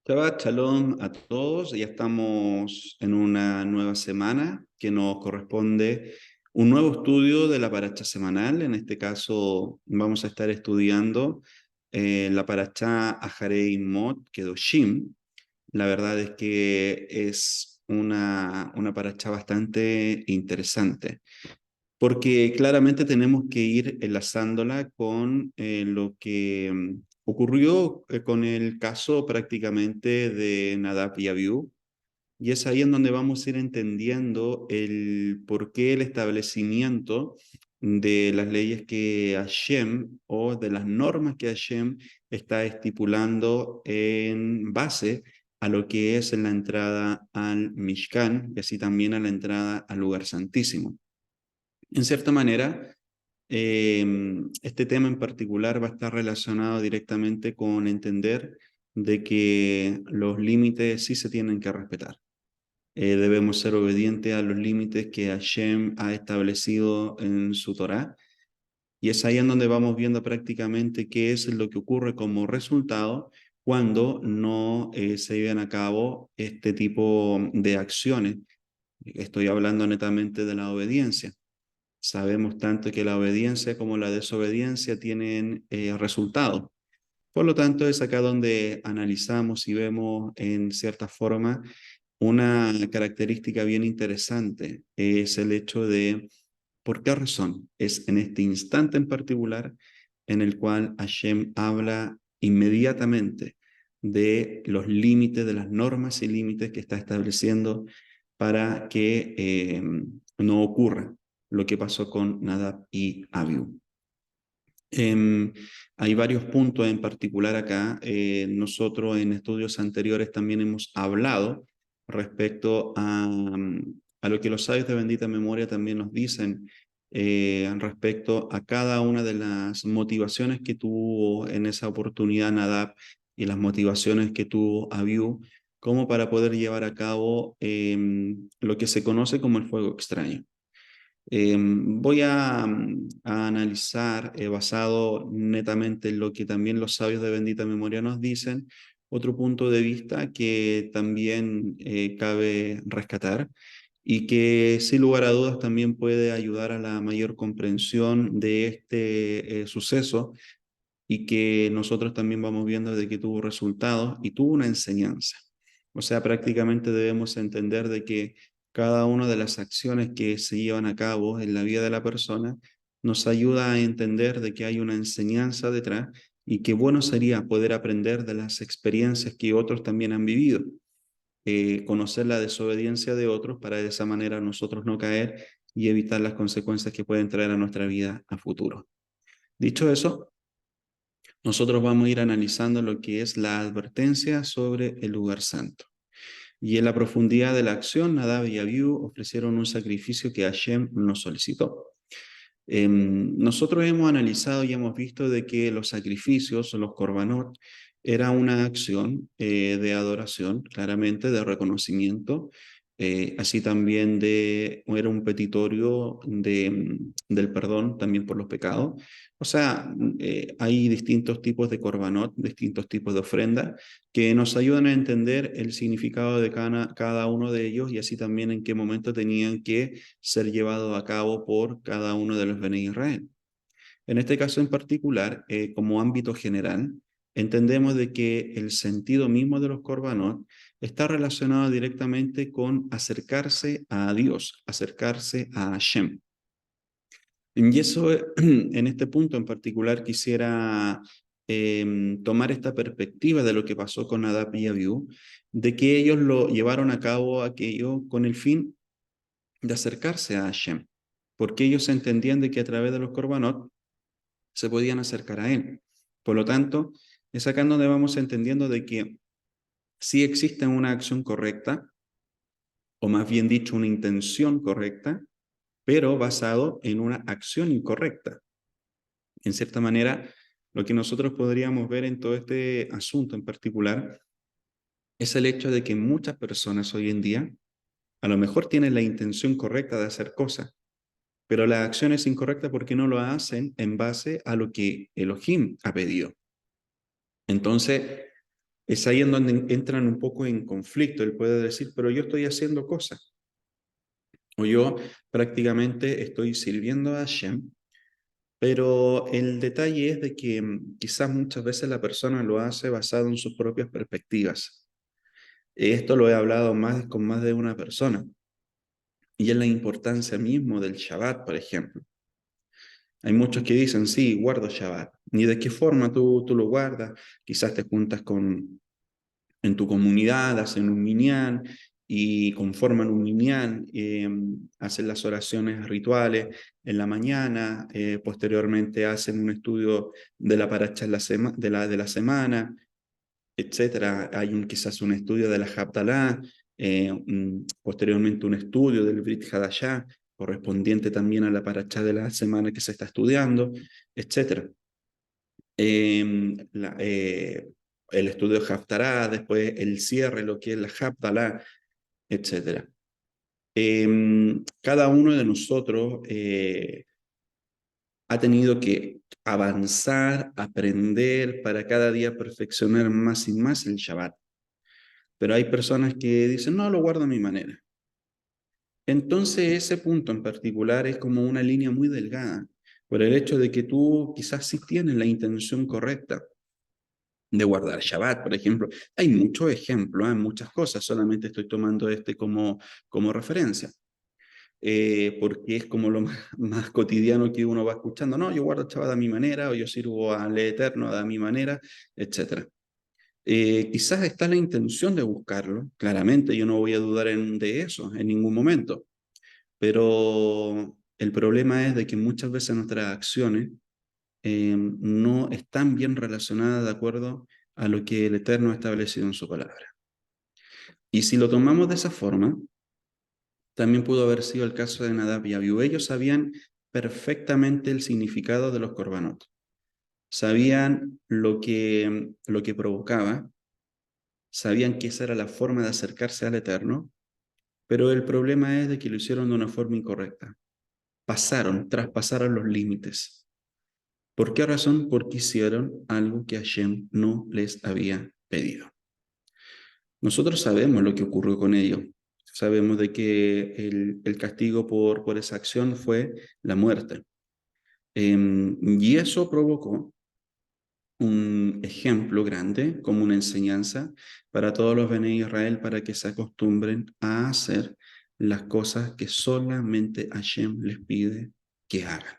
Shabbat Shalom a todos. Ya estamos en una nueva semana que nos corresponde un nuevo estudio de la paracha semanal. En este caso vamos a estar estudiando la paracha Aharei Mot Kedoshim. La verdad es que es una paracha bastante interesante porque claramente tenemos que ir enlazándola con lo que ocurrió con el caso prácticamente de Nadab y Abiú, y es ahí en donde vamos a ir entendiendo el por qué el establecimiento de las leyes que Hashem o de las normas que Hashem está estipulando en base a lo que es la entrada al Mishkan y así también a la entrada al lugar santísimo. En cierta manera, este tema en particular va a estar relacionado directamente con entender de que los límites sí se tienen que respetar. Debemos ser obedientes a los límites que Hashem ha establecido en su Torá. Y es ahí en donde vamos viendo prácticamente qué es lo que ocurre como resultado cuando no se llevan a cabo este tipo de acciones. Estoy hablando netamente de la obediencia. Sabemos tanto que la obediencia como la desobediencia tienen resultados. Por lo tanto, es acá donde analizamos y vemos en cierta forma una característica bien interesante. Es el hecho de por qué razón es en este instante en particular en el cual Hashem habla inmediatamente de los límites, de las normas y límites que está estableciendo para que no ocurra lo que pasó con Nadab y Abiú. Em, Hay varios puntos en particular acá. Nosotros en estudios anteriores también hemos hablado respecto a lo que los sabios de bendita memoria también nos dicen respecto a cada una de las motivaciones que tuvo en esa oportunidad Nadab y las motivaciones que tuvo Abiú, como para poder llevar a cabo lo que se conoce como el fuego extraño. Voy a analizar, basado netamente en lo que también los sabios de bendita memoria nos dicen, otro punto de vista que también cabe rescatar y que sin lugar a dudas también puede ayudar a la mayor comprensión de este suceso y que nosotros también vamos viendo de que tuvo resultados y tuvo una enseñanza. O sea, prácticamente debemos entender de que cada una de las acciones que se llevan a cabo en la vida de la persona nos ayuda a entender de que hay una enseñanza detrás y que bueno sería poder aprender de las experiencias que otros también han vivido, conocer la desobediencia de otros para de esa manera nosotros no caer y evitar las consecuencias que pueden traer a nuestra vida a futuro. Dicho eso, nosotros vamos a ir analizando lo que es la advertencia sobre el lugar santo. Y en la profundidad de la acción, Nadab y Abiú ofrecieron un sacrificio que Hashem nos solicitó. Nosotros hemos analizado y hemos visto de que los sacrificios, los korbanot, era una acción de adoración, claramente de reconocimiento, así también era un petitorio del perdón también por los pecados. O sea, hay distintos tipos de korbanot, distintos tipos de ofrenda que nos ayudan a entender el significado de cada uno de ellos y así también en qué momento tenían que ser llevados a cabo por cada uno de los Bene Israel. En este caso en particular, como ámbito general, entendemos de que el sentido mismo de los korbanot está relacionado directamente con acercarse a Dios, acercarse a Hashem. Y eso, en este punto en particular, quisiera tomar esta perspectiva de lo que pasó con Nadab y Abiú, de que ellos lo llevaron a cabo aquello con el fin de acercarse a Hashem, porque ellos entendían de que a través de los korbanot se podían acercar a Él. Por lo tanto, es acá en donde vamos entendiendo de que sí existe una acción correcta, o más bien dicho, una intención correcta, pero basado en una acción incorrecta. En cierta manera, lo que nosotros podríamos ver en todo este asunto en particular es el hecho de que muchas personas hoy en día a lo mejor tienen la intención correcta de hacer cosas, pero la acción es incorrecta porque no lo hacen en base a lo que Elohim ha pedido. Entonces, Es ahí en donde entran un poco en conflicto. Él puede decir, pero yo estoy haciendo cosas, o yo prácticamente estoy sirviendo a Hashem, pero el detalle es de que quizás muchas veces la persona lo hace basado en sus propias perspectivas. Esto lo he hablado con más de una persona, y es la importancia mismo del Shabbat, por ejemplo. Hay muchos que dicen, sí, guardo Shabbat. ¿Ni de qué forma tú lo guardas? Quizás te juntas en tu comunidad, hacen un minyan y conforman un minyan, hacen las oraciones rituales en la mañana, posteriormente hacen un estudio de la paracha de la semana, etcétera. Hay quizás un estudio de la Haftalah, posteriormente un estudio del Brit Hadashah, correspondiente también a la paracha de la semana que se está estudiando, etcétera. La, el estudio de Haftarah, después el cierre, lo que es la Haftalah, etcétera. Cada uno de nosotros ha tenido que avanzar, aprender para cada día perfeccionar más y más el Shabbat. Pero hay personas que dicen, no, lo guardo a mi manera. Entonces ese punto en particular es como una línea muy delgada, por el hecho de que tú quizás sí tienes la intención correcta de guardar Shabbat, por ejemplo. Hay muchos ejemplos, hay muchas cosas, solamente estoy tomando este como referencia, porque es como lo más cotidiano que uno va escuchando. No, yo guardo Shabbat a mi manera, o yo sirvo al Eterno a mi manera, etc. Quizás está la intención de buscarlo, claramente yo no voy a dudar de eso en ningún momento, pero el problema es de que muchas veces nuestras acciones no están bien relacionadas de acuerdo a lo que el Eterno ha establecido en su palabra. Y si lo tomamos de esa forma, también pudo haber sido el caso de Nadab y Abiú. Ellos sabían perfectamente el significado de los korbanot, sabían lo que provocaba, sabían que esa era la forma de acercarse al Eterno, pero el problema es de que lo hicieron de una forma incorrecta. Traspasaron los límites. ¿Por qué razón? Porque hicieron algo que Hashem no les había pedido. Nosotros sabemos lo que ocurrió con ellos. Sabemos de que el castigo por esa acción fue la muerte. Y eso provocó un ejemplo grande, como una enseñanza para todos los Bene Israel, para que se acostumbren a hacer las cosas que solamente Hashem les pide que hagan,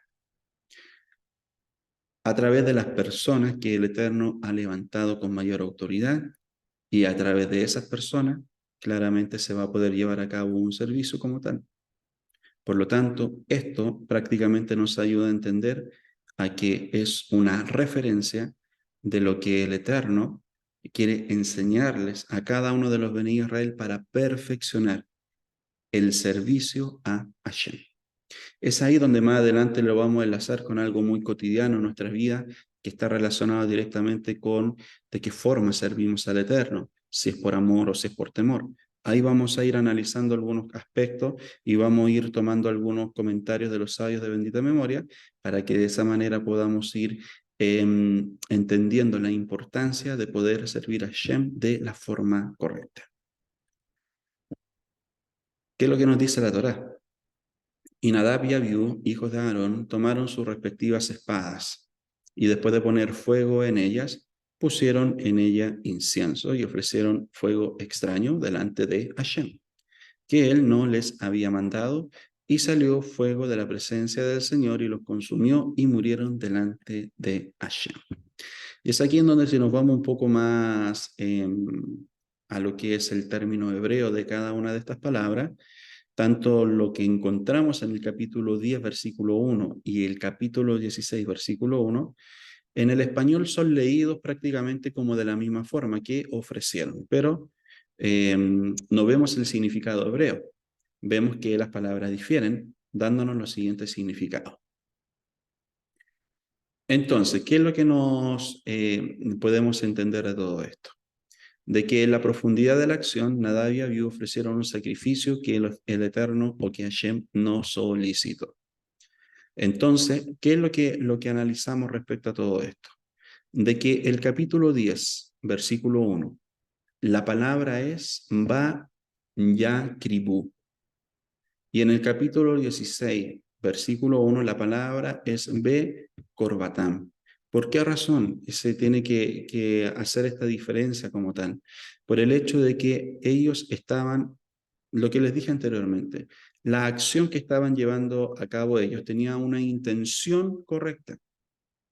a través de las personas que el Eterno ha levantado con mayor autoridad, y a través de esas personas claramente se va a poder llevar a cabo un servicio como tal. Por lo tanto, esto prácticamente nos ayuda a entender a que es una referencia de lo que el Eterno quiere enseñarles a cada uno de los Bene Israel para perfeccionar el servicio a Hashem. Es ahí donde más adelante lo vamos a enlazar con algo muy cotidiano en nuestras vidas, que está relacionado directamente con de qué forma servimos al Eterno, si es por amor o si es por temor. Ahí vamos a ir analizando algunos aspectos y vamos a ir tomando algunos comentarios de los sabios de bendita memoria para que de esa manera podamos ir entendiendo la importancia de poder servir a Shem de la forma correcta. ¿Qué es lo que nos dice la Torá? Y Nadab y Abiú, hijos de Aarón, tomaron sus respectivas espadas, y después de poner fuego en ellas, pusieron en ella incienso y ofrecieron fuego extraño delante de Hashem, que él no les había mandado, y salió fuego de la presencia del Señor y los consumió y murieron delante de Hashem. Y es aquí en donde si nos vamos un poco más a lo que es el término hebreo de cada una de estas palabras, tanto lo que encontramos en el capítulo 10, versículo 1 y el capítulo 16, versículo 1, en el español son leídos prácticamente como de la misma forma que ofrecieron, pero no vemos el significado hebreo. Vemos que las palabras difieren, dándonos los siguientes significados. Entonces, ¿qué es lo que nos podemos entender de todo esto? De que en la profundidad de la acción, Nadab y Abiú ofrecieron un sacrificio que el Eterno o que Hashem no solicitó. Entonces, ¿qué es lo que analizamos respecto a todo esto? De que el capítulo 10 versículo 1. La palabra es Ba-Ya-Kribu. Y en el capítulo 16, versículo 1, la palabra es Be-Corbatam. ¿Por qué razón se tiene que hacer esta diferencia como tal? Por el hecho de que ellos estaban, lo que les dije anteriormente, la acción que estaban llevando a cabo ellos tenía una intención correcta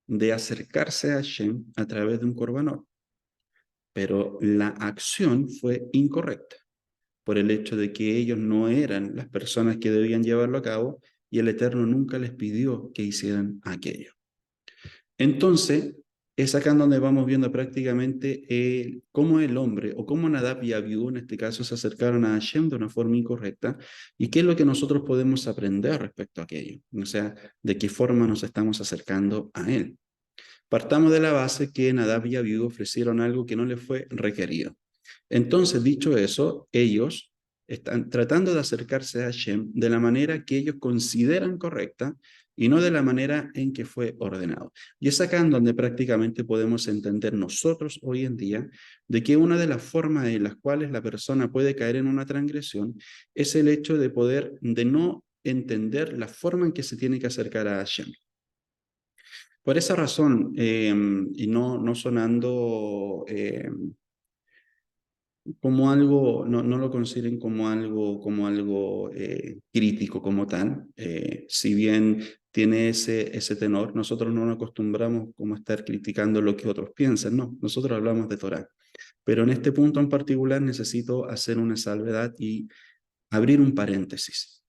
de acercarse a Hashem a través de un corbanot, pero la acción fue incorrecta por el hecho de que ellos no eran las personas que debían llevarlo a cabo y el Eterno nunca les pidió que hicieran aquello. Entonces, es acá en donde vamos viendo prácticamente cómo el hombre, o cómo Nadab y Abiú en este caso se acercaron a Hashem de una forma incorrecta, y qué es lo que nosotros podemos aprender respecto a aquello, o sea, de qué forma nos estamos acercando a él. Partamos de la base que Nadab y Abiú ofrecieron algo que no les fue requerido. Entonces, dicho eso, ellos están tratando de acercarse a Hashem de la manera que ellos consideran correcta y no de la manera en que fue ordenado. Y es acá en donde prácticamente podemos entender nosotros hoy en día de que una de las formas en las cuales la persona puede caer en una transgresión es el hecho de no entender la forma en que se tiene que acercar a Hashem. Por esa razón, y no sonando como algo, no lo consideren como algo crítico como tal, si bien tiene ese tenor, nosotros no nos acostumbramos como a estar criticando lo que otros piensan, no, nosotros hablamos de Torah. Pero en este punto en particular necesito hacer una salvedad y abrir un paréntesis.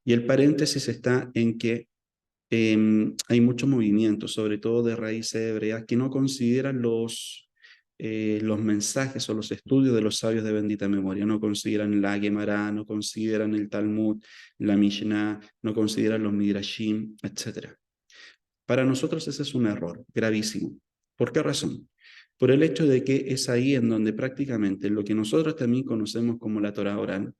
Y el paréntesis está en que hay mucho movimiento, sobre todo de raíces hebreas, que no consideran los mensajes o los estudios de los sabios de bendita memoria, no consideran la Gemara, no consideran el Talmud, la Mishnah, no consideran los Midrashim, etc. Para nosotros ese es un error gravísimo. ¿Por qué razón? Por el hecho de que es ahí en donde prácticamente lo que nosotros también conocemos como la Torah oral,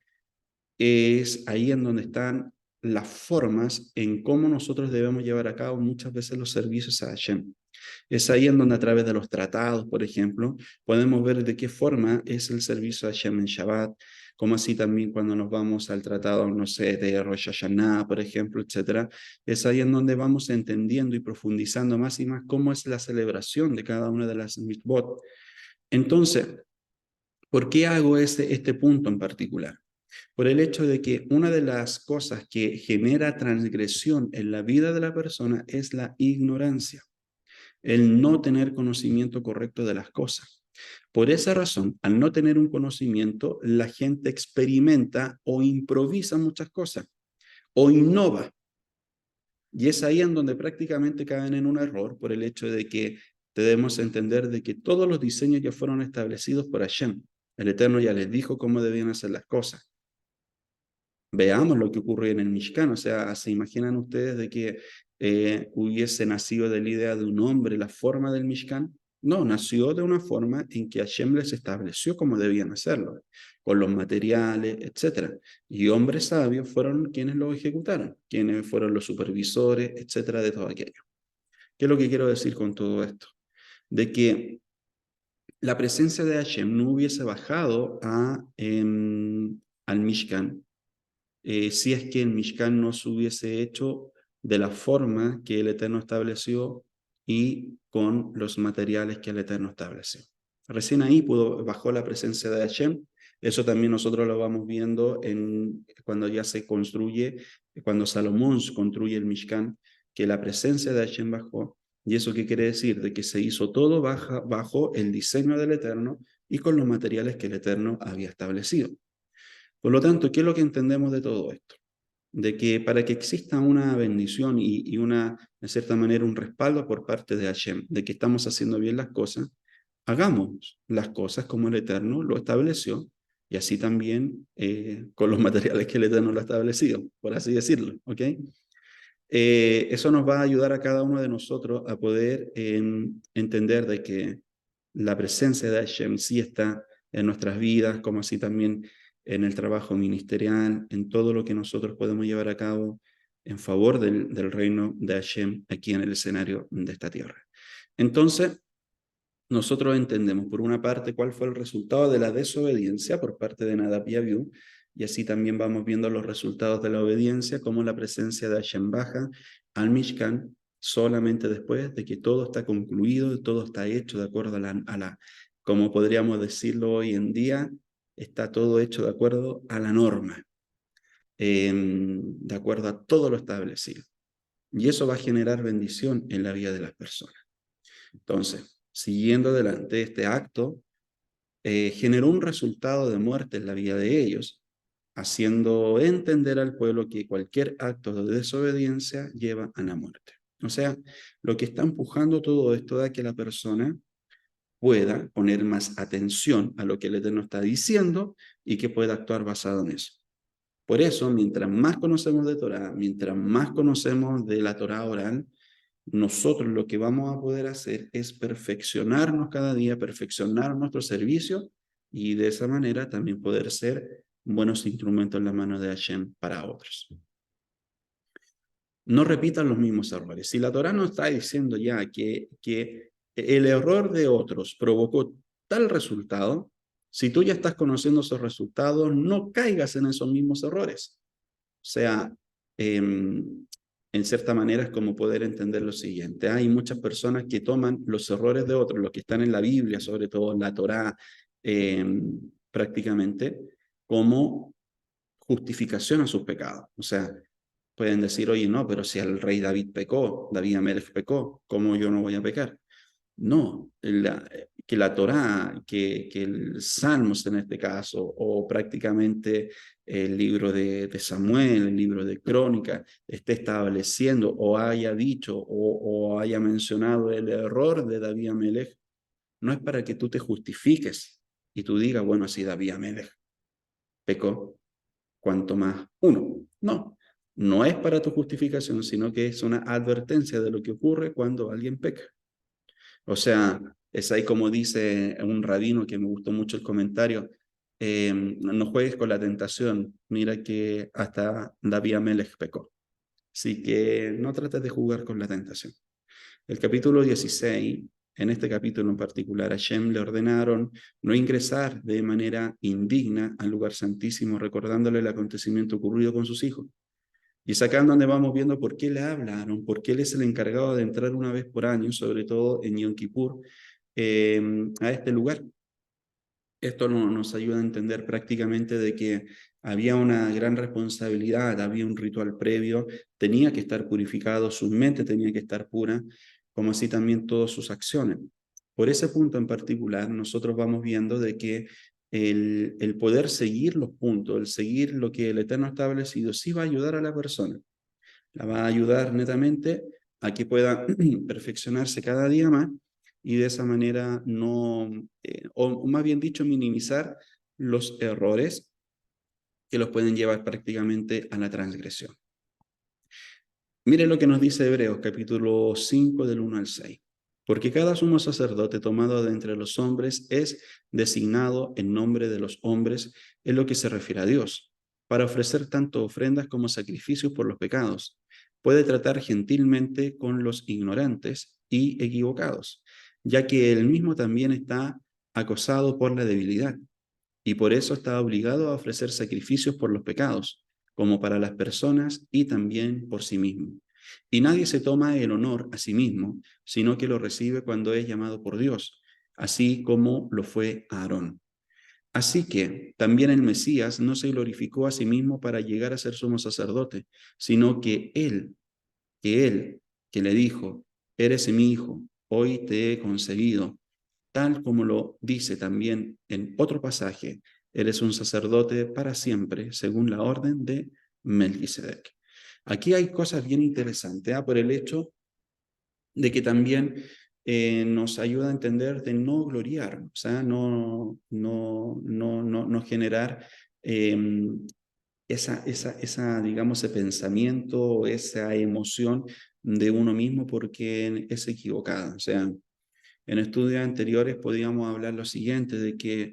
es ahí en donde están las formas en cómo nosotros debemos llevar a cabo muchas veces los servicios a Hashem. Es ahí en donde a través de los tratados, por ejemplo, podemos ver de qué forma es el servicio a Hashem en Shabbat, como así también cuando nos vamos al tratado, no sé, de Rosh Hashanah, por ejemplo, etcétera. Es ahí en donde vamos entendiendo y profundizando más y más cómo es la celebración de cada una de las mitzvot. Entonces, ¿por qué hago este punto en particular? Por el hecho de que una de las cosas que genera transgresión en la vida de la persona es la ignorancia, el no tener conocimiento correcto de las cosas. Por esa razón, al no tener un conocimiento, la gente experimenta o improvisa muchas cosas o innova. Y es ahí en donde prácticamente caen en un error por el hecho de que debemos entender de que todos los diseños ya fueron establecidos por Hashem. El Eterno ya les dijo cómo debían hacer las cosas. Veamos lo que ocurrió en el Mishkan, o sea, ¿se imaginan ustedes de que hubiese nacido de la idea de un hombre la forma del Mishkan? No, nació de una forma en que Hashem les estableció cómo debían hacerlo, con los materiales, etcétera. Y hombres sabios fueron quienes lo ejecutaron, quienes fueron los supervisores, etcétera, de todo aquello. ¿Qué es lo que quiero decir con todo esto? De que la presencia de Hashem no hubiese bajado al Mishkan si es que el Mishkan no se hubiese hecho de la forma que el Eterno estableció y con los materiales que el Eterno estableció. Recién ahí bajó la presencia de Hashem. Eso también nosotros lo vamos viendo cuando ya se construye, cuando Salomón construye el Mishkan, que la presencia de Hashem bajó. ¿Y eso qué quiere decir? De que se hizo todo bajo el diseño del Eterno y con los materiales que el Eterno había establecido. Por lo tanto, ¿qué es lo que entendemos de todo esto? De que para que exista una bendición y una, de cierta manera, un respaldo por parte de Hashem, de que estamos haciendo bien las cosas, hagamos las cosas como el Eterno lo estableció y así también con los materiales que el Eterno lo ha establecido, por así decirlo, ¿ok? Eso nos va a ayudar a cada uno de nosotros a poder entender de que la presencia de Hashem sí está en nuestras vidas, como así también en el trabajo ministerial, en todo lo que nosotros podemos llevar a cabo en favor del reino de Hashem aquí en el escenario de esta tierra. Entonces, nosotros entendemos, por una parte, cuál fue el resultado de la desobediencia por parte de Nadab y Abiú, y así también vamos viendo los resultados de la obediencia, como la presencia de Hashem baja al Mishkan, solamente después de que todo está concluido, todo está hecho de acuerdo como podríamos decirlo hoy en día, está todo hecho de acuerdo a la norma, de acuerdo a todo lo establecido. Y eso va a generar bendición en la vida de las personas. Entonces, siguiendo adelante, este acto generó un resultado de muerte en la vida de ellos, haciendo entender al pueblo que cualquier acto de desobediencia lleva a la muerte. O sea, lo que está empujando todo esto es que la persona pueda poner más atención a lo que el Eterno está diciendo y que pueda actuar basado en eso. Por eso, mientras más conocemos de Torah, mientras más conocemos de la Torah oral, nosotros lo que vamos a poder hacer es perfeccionarnos cada día, perfeccionar nuestro servicio y de esa manera también poder ser buenos instrumentos en la mano de Hashem para otros. No repitan los mismos errores. Si la Torah nos está diciendo ya que el error de otros provocó tal resultado, si tú ya estás conociendo esos resultados, no caigas en esos mismos errores. O sea, en cierta manera es como poder entender lo siguiente. Hay muchas personas que toman los errores de otros, los que están en la Biblia, sobre todo en la Torá, prácticamente, como justificación a sus pecados. O sea, pueden decir, oye, no, pero si el rey David pecó, David Amelech pecó, ¿cómo yo no voy a pecar? No, que la Torá, que el Salmos en este caso, o prácticamente el libro de Samuel, el libro de Crónica, esté estableciendo o haya dicho o haya mencionado el error de David Amelech, no es para que tú te justifiques y tú digas, bueno, si David Amelech pecó, cuanto más uno. No, no es para tu justificación, sino que es una advertencia de lo que ocurre cuando alguien peca. O sea, es ahí como dice un rabino que me gustó mucho el comentario, no juegues con la tentación, mira que hasta David Amelech pecó. Así que no trates de jugar con la tentación. El capítulo 16, en este capítulo en particular, a Hashem le ordenaron no ingresar de manera indigna al lugar santísimo, recordándole el acontecimiento ocurrido con sus hijos. Y es acá donde vamos viendo por qué le hablaron, por qué él es el encargado de entrar una vez por año, sobre todo en Yom Kippur, a este lugar. Esto nos ayuda a entender prácticamente de que había una gran responsabilidad, había un ritual previo, tenía que estar purificado, su mente tenía que estar pura, como así también todas sus acciones. Por ese punto en particular, nosotros vamos viendo de que el poder seguir los puntos, el seguir lo que el Eterno ha establecido, sí va a ayudar a la persona. La va a ayudar netamente a que pueda perfeccionarse cada día más y de esa manera no, o más bien dicho, minimizar los errores que los pueden llevar prácticamente a la transgresión. Miren lo que nos dice Hebreos, capítulo 5, del 1 al 6. Porque cada sumo sacerdote tomado de entre los hombres es designado en nombre de los hombres en lo que se refiere a Dios, para ofrecer tanto ofrendas como sacrificios por los pecados. Puede tratar gentilmente con los ignorantes y equivocados, ya que él mismo también está acosado por la debilidad, y por eso está obligado a ofrecer sacrificios por los pecados, como para las personas y también por sí mismo. Y nadie se toma el honor a sí mismo, sino que lo recibe cuando es llamado por Dios, así como lo fue Aarón. Así que también el Mesías no se glorificó a sí mismo para llegar a ser sumo sacerdote, sino que le dijo, eres mi hijo, hoy te he concebido, tal como lo dice también en otro pasaje, eres un sacerdote para siempre, según la orden de Melquisedec. Aquí hay cosas bien interesantes, por el hecho de que también nos ayuda a entender de no gloriar, o sea, no generar digamos, ese pensamiento, esa emoción de uno mismo porque es equivocada. O sea, en estudios anteriores podíamos hablar lo siguiente, de que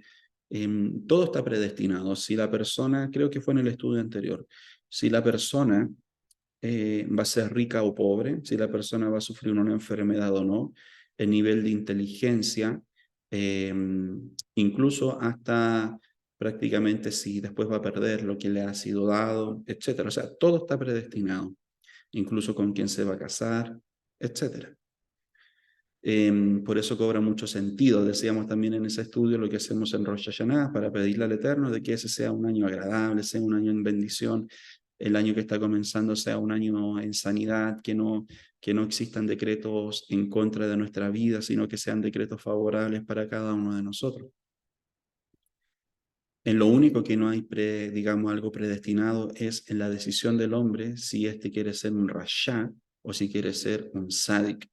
todo está predestinado. Si la persona, creo que fue en el estudio anterior, si la persona va a ser rica o pobre, si la persona va a sufrir una enfermedad o no, el nivel de inteligencia, incluso hasta prácticamente si después va a perder lo que le ha sido dado, etcétera. O sea, todo está predestinado, incluso con quién se va a casar, etcétera. Por eso cobra mucho sentido. Decíamos también en ese estudio lo que hacemos en Rosh Hashanah para pedirle al Eterno de que ese sea un año agradable, sea un año en bendición, el año que está comenzando sea un año en sanidad, que no existan decretos en contra de nuestra vida, sino que sean decretos favorables para cada uno de nosotros. En lo único que no hay, digamos, algo predestinado es en la decisión del hombre si éste quiere ser un rasha o si quiere ser un sádic.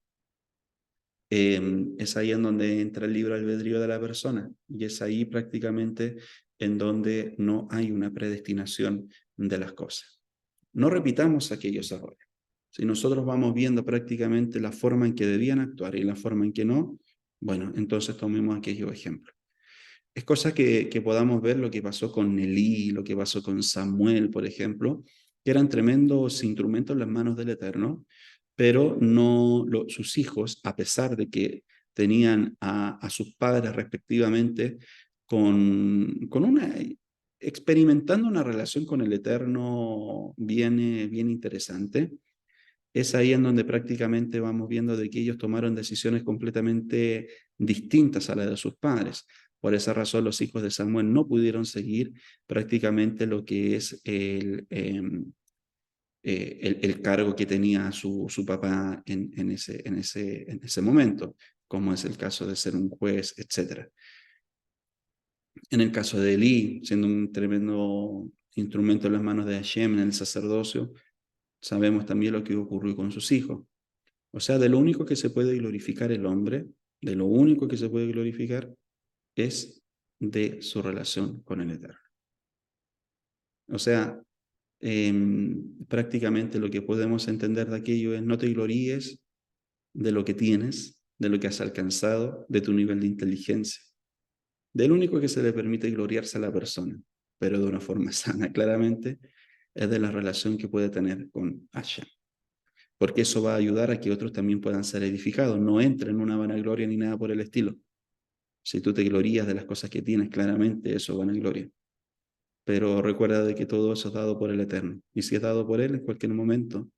Es ahí en donde entra el libre albedrío de la persona y es ahí prácticamente en donde no hay una predestinación de las cosas. No repitamos aquellos errores. Si nosotros vamos viendo prácticamente la forma en que debían actuar y la forma en que no, bueno, entonces tomemos aquellos ejemplos. Es cosa que podamos ver lo que pasó con Elí, lo que pasó con Samuel, por ejemplo, que eran tremendos instrumentos en las manos del Eterno, pero no sus hijos, a pesar de que tenían a sus padres respectivamente experimentando una relación con el Eterno bien interesante, es ahí en donde prácticamente vamos viendo de que ellos tomaron decisiones completamente distintas a las de sus padres. Por esa razón los hijos de Samuel no pudieron seguir prácticamente lo que es el cargo que tenía su papá en ese momento, como es el caso de ser un juez, etc. En el caso de Elí, siendo un tremendo instrumento en las manos de Hashem en el sacerdocio, sabemos también lo que ocurrió con sus hijos. O sea, de lo único que se puede glorificar el hombre, de lo único que se puede glorificar es de su relación con el Eterno. O sea, prácticamente lo que podemos entender de aquello es no te gloríes de lo que tienes, de lo que has alcanzado, de tu nivel de inteligencia. Del único que se le permite gloriarse a la persona, pero de una forma sana, claramente, es de la relación que puede tener con Hashem. Porque eso va a ayudar a que otros también puedan ser edificados, no entren en una vanagloria ni nada por el estilo. Si tú te glorías de las cosas que tienes, claramente eso es vanagloria. Pero recuerda de que todo eso es dado por el Eterno. Y si es dado por Él, en cualquier momento,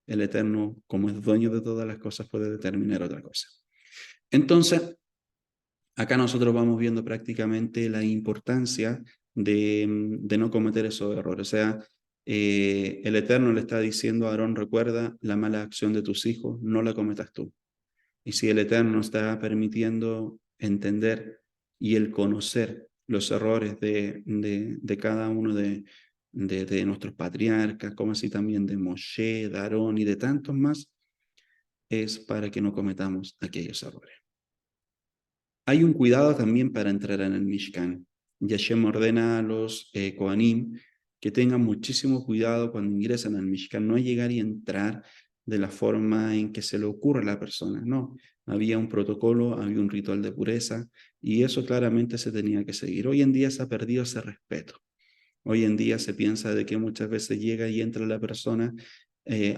el Eterno, como es dueño de todas las cosas, puede determinar otra cosa. Entonces, acá nosotros vamos viendo prácticamente la importancia de no cometer esos errores. O sea, el Eterno le está diciendo a Aarón, recuerda la mala acción de tus hijos, no la cometas tú. Y si el Eterno está permitiendo entender y el conocer los errores de cada uno de nuestros patriarcas, como así también de Moshe, de Aarón y de tantos más, es para que no cometamos aquellos errores. Hay un cuidado también para entrar en el Mishkan. Yashem ordena a los Kohanim que tengan muchísimo cuidado cuando ingresan al Mishkan, no llegar y entrar de la forma en que se le ocurre a la persona, no. Había un protocolo, había un ritual de pureza y eso claramente se tenía que seguir. Hoy en día se ha perdido ese respeto. Hoy en día se piensa de que muchas veces llega y entra la persona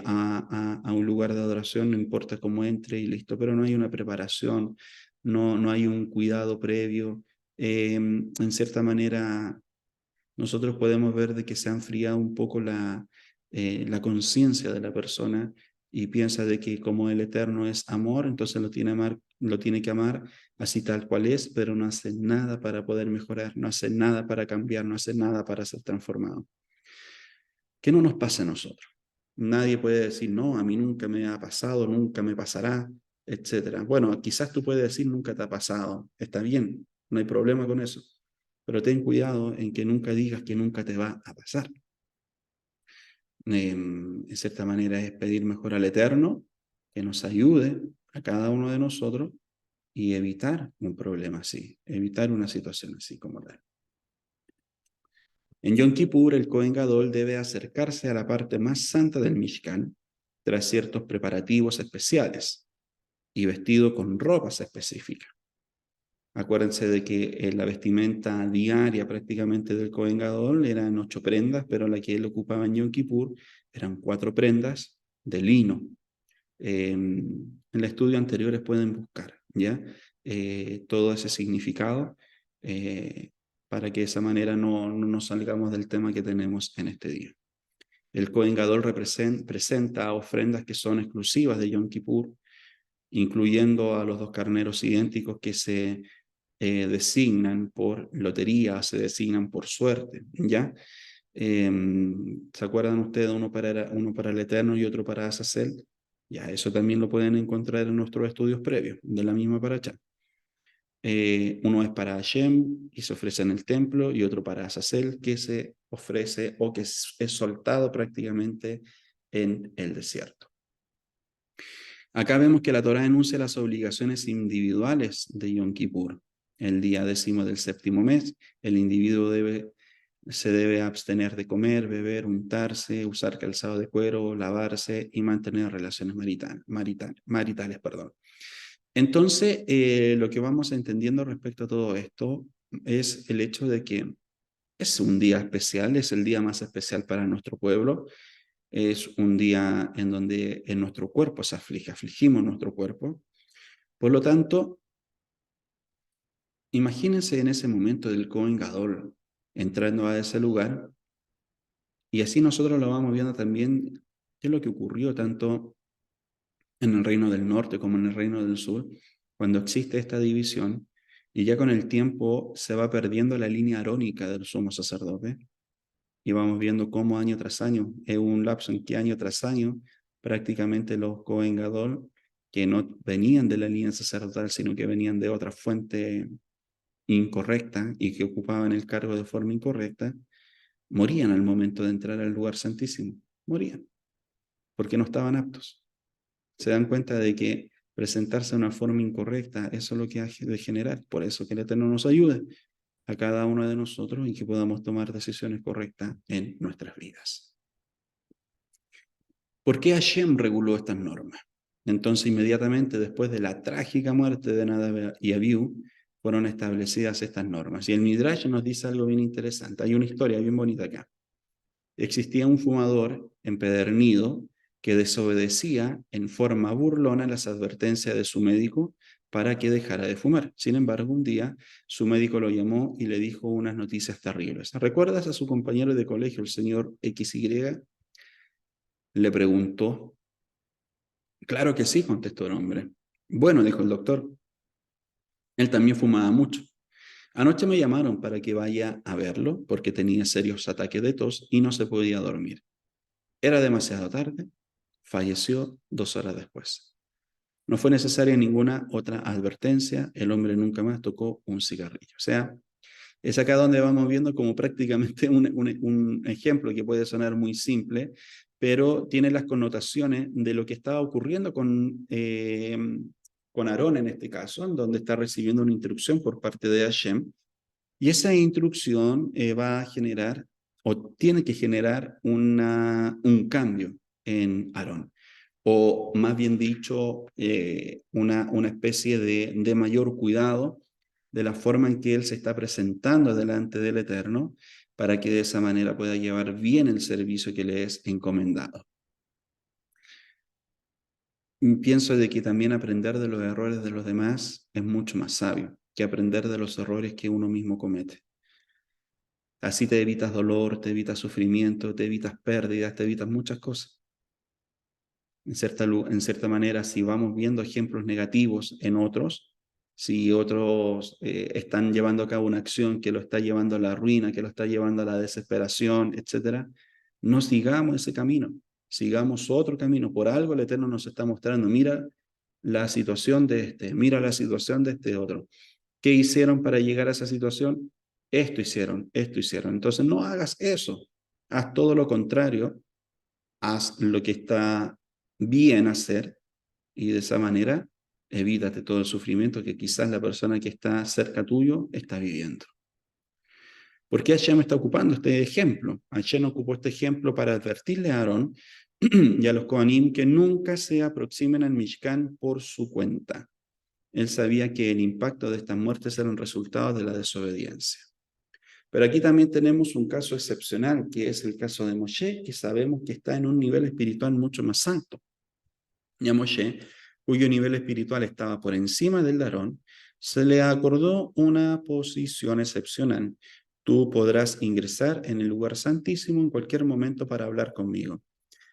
a un lugar de adoración, no importa cómo entre y listo, pero no hay una preparación, no hay un cuidado previo. En cierta manera, nosotros podemos ver de que se ha enfriado un poco la conciencia de la persona y piensa de que como el Eterno es amor, entonces lo tiene que amar así tal cual es, pero no hace nada para poder mejorar, no hace nada para cambiar, no hace nada para ser transformado. ¿Qué no nos pasa a nosotros? Nadie puede decir, no, a mí nunca me ha pasado, nunca me pasará, etcétera. Bueno, quizás tú puedes decir, nunca te ha pasado, está bien, no hay problema con eso, pero ten cuidado en que nunca digas que nunca te va a pasar. En cierta manera es pedir mejor al Eterno que nos ayude a cada uno de nosotros y evitar un problema así, evitar una situación así como tal. En Yom Kippur, el Kohen Gadol debe acercarse a la parte más santa del Mishkan tras ciertos preparativos especiales y vestido con ropas específicas. Acuérdense de que la vestimenta diaria prácticamente del Kohen Gadol eran 8 prendas, pero la que él ocupaba en Yom Kippur eran 4 prendas de lino. En el estudio anteriores pueden buscar, ¿ya? Todo ese significado para que de esa manera no nos salgamos del tema que tenemos en este día. El Kohen Gadol presenta ofrendas que son exclusivas de Yom Kippur, incluyendo a los dos carneros idénticos que se designan por lotería, se designan por suerte, ¿ya? ¿Se acuerdan ustedes uno para el Eterno y otro para Azazel? Ya, eso también lo pueden encontrar en nuestros estudios previos, de la misma paracha. Uno es para Hashem y se ofrece en el templo, y otro para Azazel, que se ofrece o que es soltado prácticamente en el desierto. Acá vemos que la Torá enuncia las obligaciones individuales de Yom Kippur. El día 10º del 7º mes, el individuo se debe abstener de comer, beber, untarse, usar calzado de cuero, lavarse y mantener relaciones maritales. Perdón. Entonces, lo que vamos entendiendo respecto a todo esto es el hecho de que es un día especial, es el día más especial para nuestro pueblo, es un día en donde en nuestro cuerpo se aflige, afligimos nuestro cuerpo. Por lo tanto, imagínense en ese momento del Kohen Gadol entrando a ese lugar, y así nosotros lo vamos viendo también, qué es lo que ocurrió tanto en el reino del norte como en el reino del sur, cuando existe esta división, y ya con el tiempo se va perdiendo la línea arónica del sumo sacerdote, y vamos viendo cómo año tras año, es un lapso en que año tras año, prácticamente los Kohen Gadol, que no venían de la línea sacerdotal, sino que venían de otra fuente incorrecta y que ocupaban el cargo de forma incorrecta, morían al momento de entrar al lugar santísimo. Morían, porque no estaban aptos. Se dan cuenta de que presentarse de una forma incorrecta, eso es lo que hace de generar. Por eso que el Eterno nos ayude a cada uno de nosotros y que podamos tomar decisiones correctas en nuestras vidas. ¿Por qué Hashem reguló estas normas? Entonces, inmediatamente después de la trágica muerte de Nadab y Abiú, fueron establecidas estas normas. Y el Midrash nos dice algo bien interesante. Hay una historia bien bonita acá. Existía un fumador empedernido que desobedecía en forma burlona las advertencias de su médico para que dejara de fumar. Sin embargo, un día su médico lo llamó y le dijo unas noticias terribles. ¿Recuerdas a su compañero de colegio, el señor XY? Le preguntó. Claro que sí, contestó el hombre. Bueno, dijo el doctor, él también fumaba mucho. Anoche me llamaron para que vaya a verlo porque tenía serios ataques de tos y no se podía dormir. Era demasiado tarde, falleció 2 horas después. No fue necesaria ninguna otra advertencia, el hombre nunca más tocó un cigarrillo. O sea, es acá donde vamos viendo como prácticamente un ejemplo que puede sonar muy simple, pero tiene las connotaciones de lo que estaba ocurriendo con Aarón en este caso, en donde está recibiendo una instrucción por parte de Hashem, y esa instrucción va a generar o tiene que generar un cambio en Aarón, o más bien dicho, una especie de mayor cuidado de la forma en que él se está presentando delante del Eterno, para que de esa manera pueda llevar bien el servicio que le es encomendado. Y pienso de que también aprender de los errores de los demás es mucho más sabio que aprender de los errores que uno mismo comete. Así te evitas dolor, te evitas sufrimiento, te evitas pérdidas, te evitas muchas cosas. En cierta manera, si vamos viendo ejemplos negativos en otros, si otros están llevando a cabo una acción que lo está llevando a la ruina, que lo está llevando a la desesperación, etc., no sigamos ese camino, sigamos otro camino. Por algo el Eterno nos está mostrando, mira la situación de este, mira la situación de este otro. ¿Qué hicieron para llegar a esa situación? Esto hicieron, esto hicieron. Entonces no hagas eso, haz todo lo contrario, haz lo que está bien hacer, y de esa manera evítate todo el sufrimiento que quizás la persona que está cerca tuyo está viviendo. ¿Por qué Hashem está ocupando este ejemplo? Hashem ocupó este ejemplo para advertirle a Aarón y a los Kohanim que nunca se aproximen al Mishkan por su cuenta. Él sabía que el impacto de estas muertes era un resultado de la desobediencia. Pero aquí también tenemos un caso excepcional, que es el caso de Moshe, que sabemos que está en un nivel espiritual mucho más alto. Y a Moshe cuyo nivel espiritual estaba por encima del de Aarón, se le acordó una posición excepcional. Tú podrás ingresar en el lugar santísimo en cualquier momento para hablar conmigo.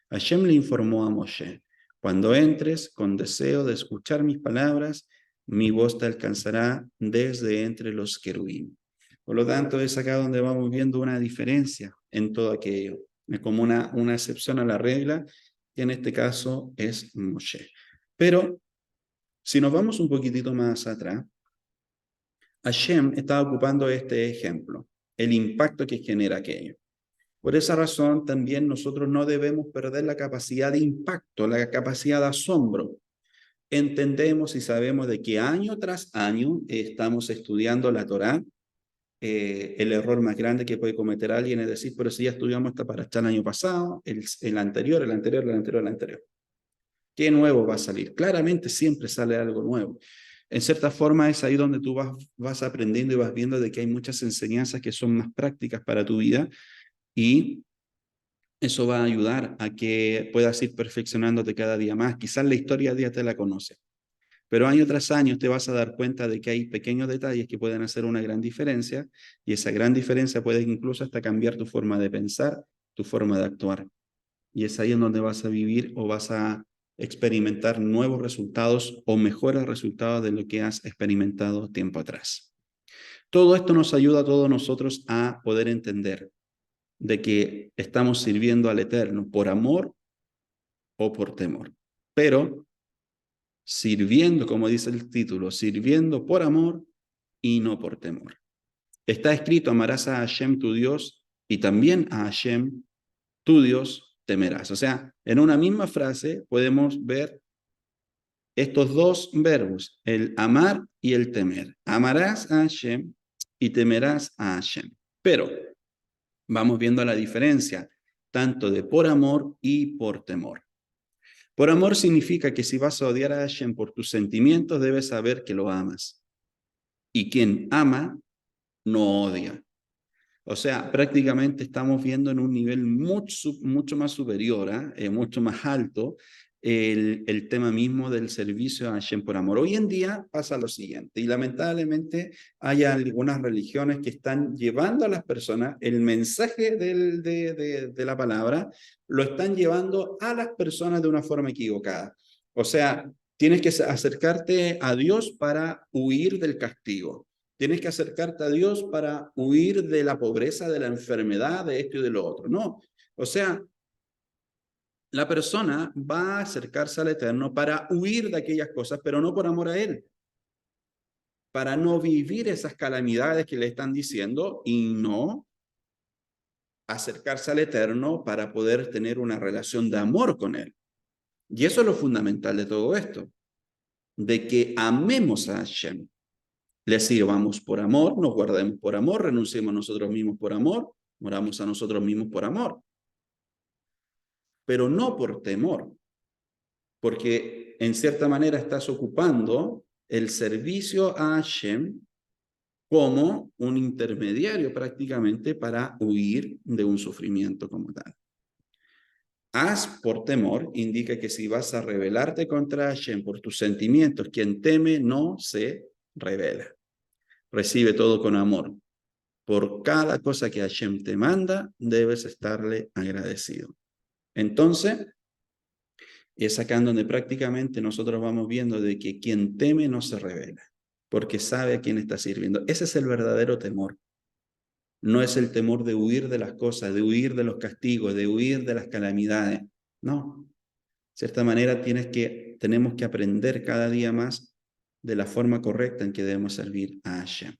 Hashem le informó a Moshe: cuando entres con deseo de escuchar mis palabras, mi voz te alcanzará desde entre los querubín. Por lo tanto, es acá donde vamos viendo una diferencia en todo aquello. Es como una excepción a la regla, que en este caso es Moshe. Pero si nos vamos un poquitito más atrás, Hashem está ocupando este ejemplo, el impacto que genera aquello. Por esa razón, también nosotros no debemos perder la capacidad de impacto, la capacidad de asombro. Entendemos y sabemos de que año tras año estamos estudiando la Torá. El error más grande que puede cometer alguien es decir, pero si ya estudiamos esta paracha el año pasado, el anterior, el anterior, el anterior, el anterior. ¿Qué nuevo va a salir? Claramente siempre sale algo nuevo. En cierta forma es ahí donde tú vas aprendiendo y vas viendo de que hay muchas enseñanzas que son más prácticas para tu vida y eso va a ayudar a que puedas ir perfeccionándote cada día más. Quizás la historia ya te la conoces, pero año tras año te vas a dar cuenta de que hay pequeños detalles que pueden hacer una gran diferencia y esa gran diferencia puede incluso hasta cambiar tu forma de pensar, tu forma de actuar. Y es ahí en donde vas a vivir o vas a experimentar nuevos resultados o mejores resultados de lo que has experimentado tiempo atrás. Todo esto nos ayuda a todos nosotros a poder entender de que estamos sirviendo al Eterno por amor o por temor. Pero sirviendo, como dice el título, sirviendo por amor y no por temor. Está escrito: amarás a Hashem tu Dios y también a Hashem tu Dios temerás. O sea, en una misma frase podemos ver estos dos verbos, el amar y el temer. Amarás a Hashem y temerás a Hashem. Pero vamos viendo la diferencia tanto de por amor y por temor. Por amor significa que si vas a odiar a Hashem por tus sentimientos, debes saber que lo amas. Y quien ama, no odia. O sea, prácticamente estamos viendo en un nivel mucho más superior, mucho más alto, el tema mismo del servicio a Hashem por amor. Hoy en día pasa lo siguiente, y lamentablemente hay algunas religiones que están llevando a las personas el mensaje de la palabra, lo están llevando a las personas de una forma equivocada. O sea, tienes que acercarte a Dios para huir del castigo. Tienes que acercarte a Dios para huir de la pobreza, de la enfermedad, de esto y de lo otro. No, o sea, la persona va a acercarse al Eterno para huir de aquellas cosas, pero no por amor a Él, para no vivir esas calamidades que le están diciendo y no acercarse al Eterno para poder tener una relación de amor con Él. Y eso es lo fundamental de todo esto, de que amemos a Hashem. Le sirvamos por amor, nos guardemos por amor, renunciemos a nosotros mismos por amor, moramos a nosotros mismos por amor, pero no por temor, porque en cierta manera estás ocupando el servicio a Hashem como un intermediario prácticamente para huir de un sufrimiento como tal. Haz por temor indica que si vas a rebelarte contra Hashem por tus sentimientos, quien teme no se revela. Recibe todo con amor. Por cada cosa que Hashem te manda, debes estarle agradecido. Entonces, es acá en donde prácticamente nosotros vamos viendo de que quien teme no se revela, porque sabe a quién está sirviendo. Ese es el verdadero temor. No es el temor de huir de las cosas, de huir de los castigos, de huir de las calamidades. No. De cierta manera tenemos que aprender cada día más de la forma correcta en que debemos servir a Hashem.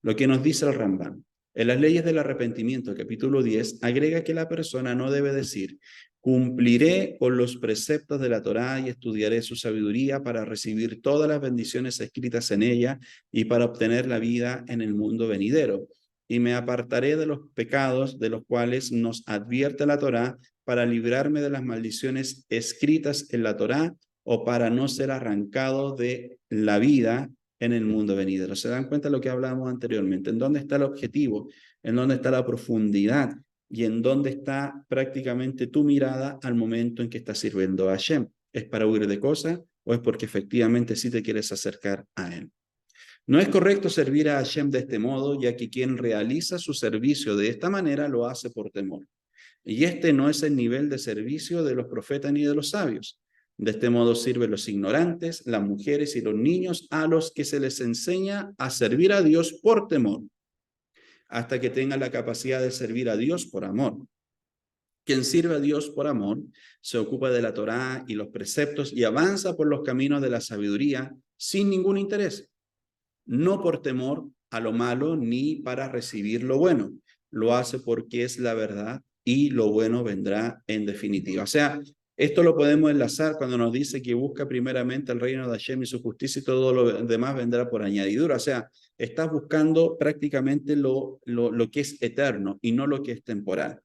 Lo que nos dice el Rambam. En las leyes del arrepentimiento, capítulo 10, agrega que la persona no debe decir: cumpliré con los preceptos de la Torá y estudiaré su sabiduría para recibir todas las bendiciones escritas en ella y para obtener la vida en el mundo venidero. Y me apartaré de los pecados de los cuales nos advierte la Torá para librarme de las maldiciones escritas en la Torá o para no ser arrancado de la vida en el mundo venidero. ¿Se dan cuenta de lo que hablábamos anteriormente? ¿En dónde está el objetivo? ¿En dónde está la profundidad? ¿Y en dónde está prácticamente tu mirada al momento en que estás sirviendo a Hashem? ¿Es para huir de cosas o es porque efectivamente sí te quieres acercar a Él. No es correcto servir a Hashem de este modo, ya que quien realiza su servicio de esta manera lo hace por temor. Y este no es el nivel de servicio de los profetas ni de los sabios. De este modo sirven los ignorantes, las mujeres y los niños a los que se les enseña a servir a Dios por temor, hasta que tengan la capacidad de servir a Dios por amor. Quien sirve a Dios por amor se ocupa de la Torá y los preceptos y avanza por los caminos de la sabiduría sin ningún interés, no por temor a lo malo ni para recibir lo bueno. Lo hace porque es la verdad y lo bueno vendrá en definitiva. O sea, esto lo podemos enlazar cuando nos dice que busca primeramente el reino de Hashem y su justicia y todo lo demás vendrá por añadidura. O sea, estás buscando prácticamente lo que es eterno y no lo que es temporal.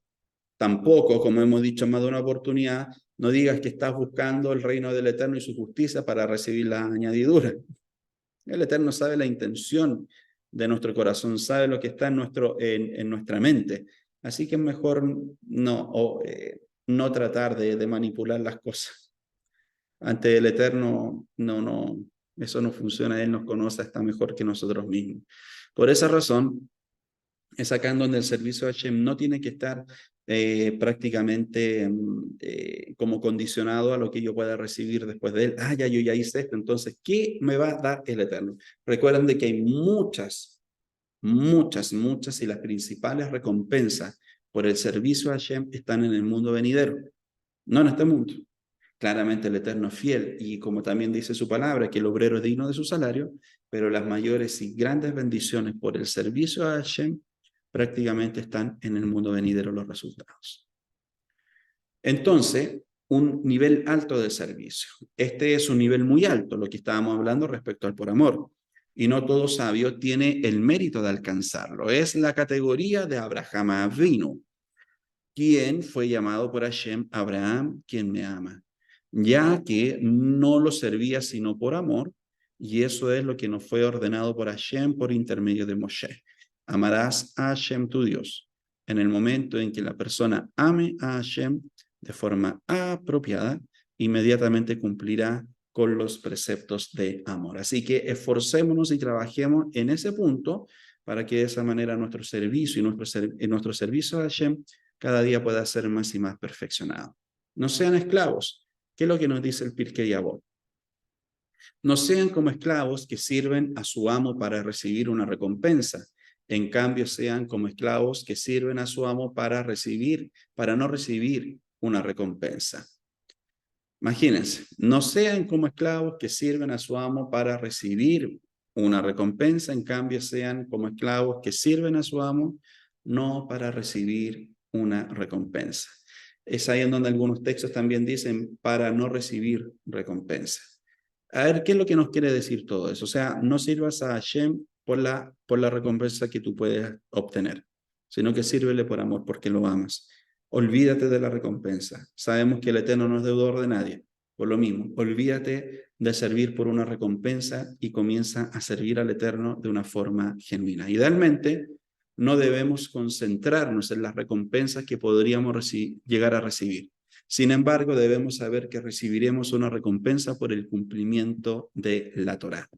Tampoco, como hemos dicho en más de una oportunidad, no digas que estás buscando el reino del Eterno y su justicia para recibir la añadidura. El Eterno sabe la intención de nuestro corazón, sabe lo que está en nuestra mente. Así que es mejor no tratar de manipular las cosas. Ante el Eterno, eso no funciona. Él nos conoce, está mejor que nosotros mismos. Por esa razón, es acá en donde el servicio a Hashem no tiene que estar prácticamente como condicionado a lo que yo pueda recibir después de él. Ah, yo ya hice esto, entonces, ¿qué me va a dar el Eterno? Recuerden de que hay muchas y las principales recompensas por el servicio a Hashem están en el mundo venidero, no en este mundo. Claramente el Eterno es fiel y como también dice su palabra, que el obrero es digno de su salario, pero las mayores y grandes bendiciones por el servicio a Hashem prácticamente están en el mundo venidero los resultados. Entonces, un nivel alto de servicio. Este es un nivel muy alto, lo que estábamos hablando respecto al por amor. Y no todo sabio tiene el mérito de alcanzarlo. Es la categoría de Abraham Avinu, quien fue llamado por Hashem Abraham, quien me ama, ya que no lo servía sino por amor, y eso es lo que nos fue ordenado por Hashem por intermedio de Moshe. Amarás a Hashem tu Dios. En el momento en que la persona ame a Hashem de forma apropiada, inmediatamente cumplirá con los preceptos de amor. Así que esforcémonos y trabajemos en ese punto para que de esa manera nuestro servicio y nuestro servicio a Hashem cada día pueda ser más y más perfeccionado. No sean esclavos. ¿Qué es lo que nos dice el Pirkei Avot? No sean como esclavos que sirven a su amo para recibir una recompensa. En cambio, sean como esclavos que sirven a su amo para no recibir una recompensa. Imagínense, no sean como esclavos que sirven a su amo para recibir una recompensa, en cambio sean como esclavos que sirven a su amo no para recibir una recompensa. Es ahí en donde algunos textos también dicen para no recibir recompensa. A ver, ¿qué es lo que nos quiere decir todo eso? O sea, no sirvas a Hashem por la recompensa que tú puedes obtener, sino que sírvele por amor, porque lo amas. Olvídate de la recompensa. Sabemos que el Eterno no es deudor de nadie. Por lo mismo, olvídate de servir por una recompensa y comienza a servir al Eterno de una forma genuina. Idealmente, no debemos concentrarnos en las recompensas que podríamos llegar a recibir. Sin embargo, debemos saber que recibiremos una recompensa por el cumplimiento de la Torá.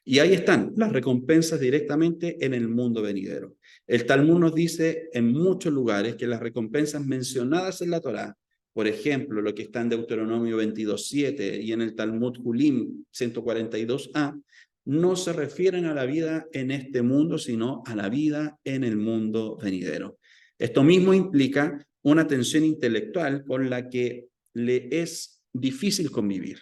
Y ahí están las recompensas directamente en el mundo venidero. El Talmud nos dice en muchos lugares que las recompensas mencionadas en la Torá, por ejemplo, lo que está en Deuteronomio 22:7 y en el Talmud Julim 142a, no se refieren a la vida en este mundo, sino a la vida en el mundo venidero. Esto mismo implica una tensión intelectual con la que le es difícil convivir.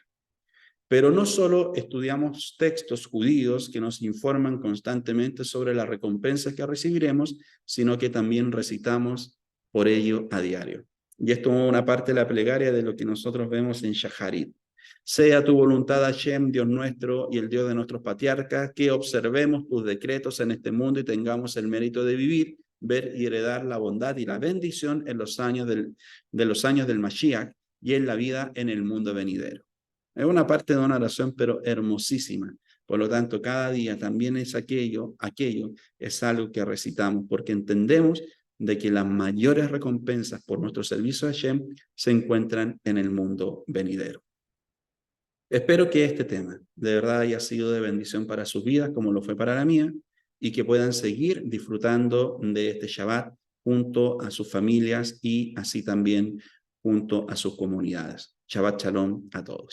Pero no solo estudiamos textos judíos que nos informan constantemente sobre las recompensas que recibiremos, sino que también recitamos por ello a diario. Y esto es una parte de la plegaria de lo que nosotros vemos en Shaharit. Sea tu voluntad, Hashem, Dios nuestro y el Dios de nuestros patriarcas, que observemos tus decretos en este mundo y tengamos el mérito de vivir, ver y heredar la bondad y la bendición en los años del Mashiach y en la vida en el mundo venidero. Es una parte de una oración, pero hermosísima. Por lo tanto, cada día también es aquello es algo que recitamos, porque entendemos de que las mayores recompensas por nuestro servicio a Hashem se encuentran en el mundo venidero. Espero que este tema de verdad haya sido de bendición para sus vidas, como lo fue para la mía, y que puedan seguir disfrutando de este Shabbat junto a sus familias y así también junto a sus comunidades. Shabbat Shalom a todos.